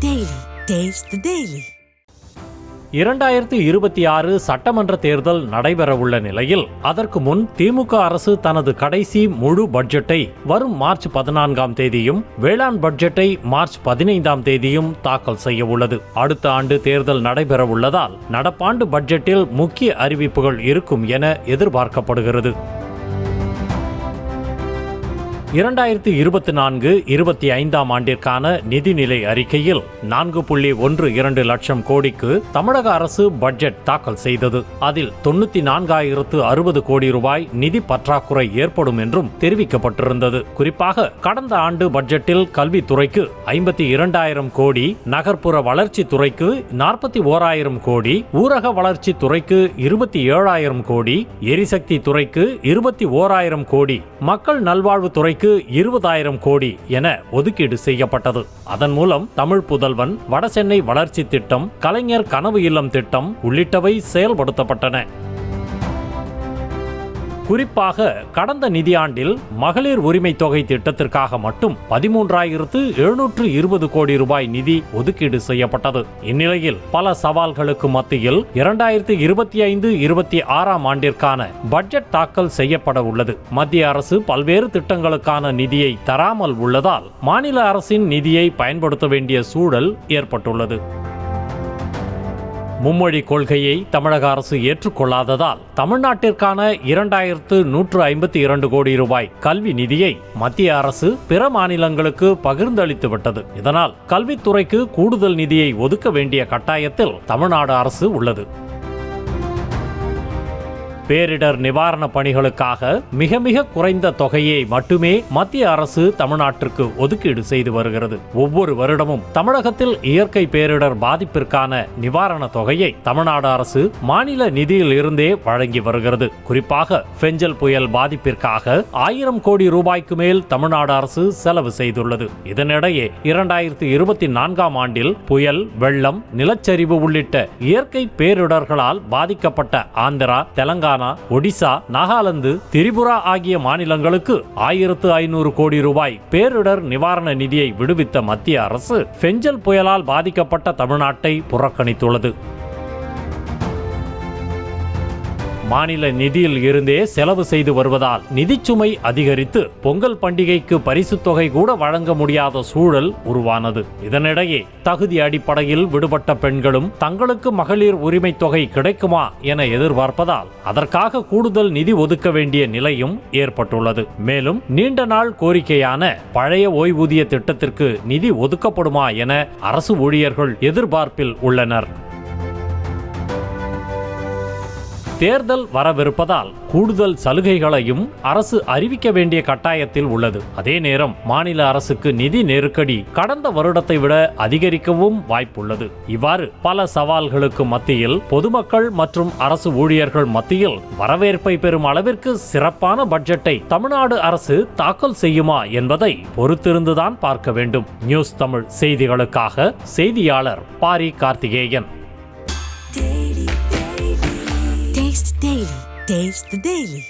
Daily. Taste the Daily. 2026 சட்டமன்ற தேர்தல் நடைபெறவுள்ள நிலையில் அதற்கு முன் திமுக அரசு தனது கடைசி முழு பட்ஜெட்டை வரும் மார்ச் 14ஆம் தேதியும் வேளாண் பட்ஜெட்டை மார்ச் 15ஆம் தேதியும் தாக்கல் செய்ய உள்ளது. அடுத்த ஆண்டு தேர்தல் நடைபெறவுள்ளதால் நடப்பாண்டு பட்ஜெட்டில் முக்கிய அறிவிப்புகள் இருக்கும் என எதிர்பார்க்கப்படுகிறது. 2024-25ஆம் ஆண்டிற்கான நிதிநிலை அறிக்கையில் 4.12 லட்சம் கோடிக்கு தமிழக அரசு பட்ஜெட் தாக்கல் செய்தது. அதில் 94,060 கோடி ரூபாய் நிதி பற்றாக்குறை ஏற்படும் என்றும் தெரிவிக்கப்பட்டிருந்தது. குறிப்பாக கடந்த ஆண்டு பட்ஜெட்டில் கல்வித்துறைக்கு 52,000 கோடி, நகர்ப்புற வளர்ச்சி துறைக்கு 41,000 கோடி, ஊரக வளர்ச்சி துறைக்கு 27,000 கோடி, எரிசக்தி துறைக்கு 21,000 கோடி, மக்கள் நல்வாழ்வு துறை 20,000 கோடி என ஒதுக்கீடு செய்யப்பட்டது. அதன் மூலம் தமிழ் புதல்வன், வடசென்னை வளர்ச்சி திட்டம், கலைஞர் கனவு இல்லம் திட்டம் உள்ளிட்டவை செயல்படுத்தப்பட்டன. குறிப்பாக கடந்த நிதியாண்டில் மகளிர் உரிமை தொகை திட்டத்திற்காக மட்டும் 13,720 கோடி ரூபாய் நிதி ஒதுக்கீடு செய்யப்பட்டது. இந்நிலையில் பல சவால்களுக்கு மத்தியில் 2025-26ஆம் ஆண்டிற்கான பட்ஜெட் தாக்கல் செய்யப்பட உள்ளது. மத்திய அரசு பல்வேறு திட்டங்களுக்கான நிதியை தராமல் உள்ளதால் மாநில அரசின் நிதியை பயன்படுத்த வேண்டிய சூழல் ஏற்பட்டுள்ளது. மும்மொழி கொள்கையை தமிழக அரசு ஏற்றுக்கொள்ளாததால் தமிழ்நாட்டிற்கான 2,152 கோடி ரூபாய் கல்வி நிதியை மத்திய அரசு பிற மாநிலங்களுக்கு பகிர்ந்தளித்துவிட்டது. இதனால் கல்வித்துறைக்கு கூடுதல் நிதியை ஒதுக்க வேண்டிய கட்டாயத்தில் தமிழ்நாடு அரசு உள்ளது. பேரிடர் நிவாரண பணிகளுக்காக மிக மிக குறைந்த தொகையை மட்டுமே மத்திய அரசு தமிழ்நாட்டிற்கு ஒதுக்கீடு செய்து வருகிறது. ஒவ்வொரு வருடமும் தமிழகத்தில் இயற்கை பேரிடர் பாதிப்பிற்கான நிவாரண தொகையை தமிழ்நாடு அரசு மாநில நிதியில் இருந்தே வழங்கி வருகிறது. குறிப்பாக பெஞ்சல் புயல் பாதிப்பிற்காக 1,000 கோடி ரூபாய்க்கு மேல் தமிழ்நாடு அரசு செலவு செய்துள்ளது. இதனிடையே 2024ஆம் ஆண்டில் புயல், வெள்ளம், நிலச்சரிவு உள்ளிட்ட இயற்கை பேரிடர்களால் பாதிக்கப்பட்ட ஆந்திரா, தெலங்கானா, ஒடிசா, நாகாலாந்து, திரிபுரா ஆகிய மாநிலங்களுக்கு 1,500 கோடி ரூபாய் பேரிடர் நிவாரண நிதியை விடுவித்த மத்திய அரசு பெஞ்சல் புயலால் பாதிக்கப்பட்ட தமிழ்நாட்டை புறக்கணித்துள்ளது. மாநில நிதியில் இருந்தே செலவு செய்து வருவதால் நிதிச்சுமை அதிகரித்து பொங்கல் பண்டிகைக்கு பரிசு தொகை கூட வழங்க முடியாத சூழல் உருவானது. இதனிடையே தகுதி அடிப்படையில் விடுபட்ட பெண்களும் தங்களுக்கு மகளிர் உரிமை தொகை கிடைக்குமா என எதிர்பார்ப்பதால் அதற்காக கூடுதல் நிதி ஒதுக்க வேண்டிய நிலையும் ஏற்பட்டுள்ளது. மேலும் நீண்ட நாள் கோரிக்கையான பழைய ஓய்வூதிய திட்டத்திற்கு நிதி ஒதுக்கப்படுமா என அரசு ஊழியர்கள் எதிர்பார்ப்பில் உள்ளனர். தேர்தல் வரவிருப்பதால் கூடுதல் சலுகைகளையும் அரசு அறிவிக்க வேண்டிய கட்டாயத்தில் உள்ளது. அதே நேரம் மாநில அரசுக்கு நிதி நெருக்கடி கடந்த வருடத்தை விட அதிகரிக்கவும் வாய்ப்புள்ளது. இவ்வாறு பல சவால்களுக்கு மத்தியில் பொதுமக்கள் மற்றும் அரசு ஊழியர்கள் மத்தியில் வரவேற்பை பெறும் அளவிற்கு சிறப்பான பட்ஜெட்டை தமிழ்நாடு அரசு தாக்கல் செய்யுமா என்பதை பொறுத்திருந்துதான் பார்க்க வேண்டும். நியூஸ் தமிழ் செய்திகளுக்காக செய்தியாளர் Pari Karthikeyan. Taste the Daily.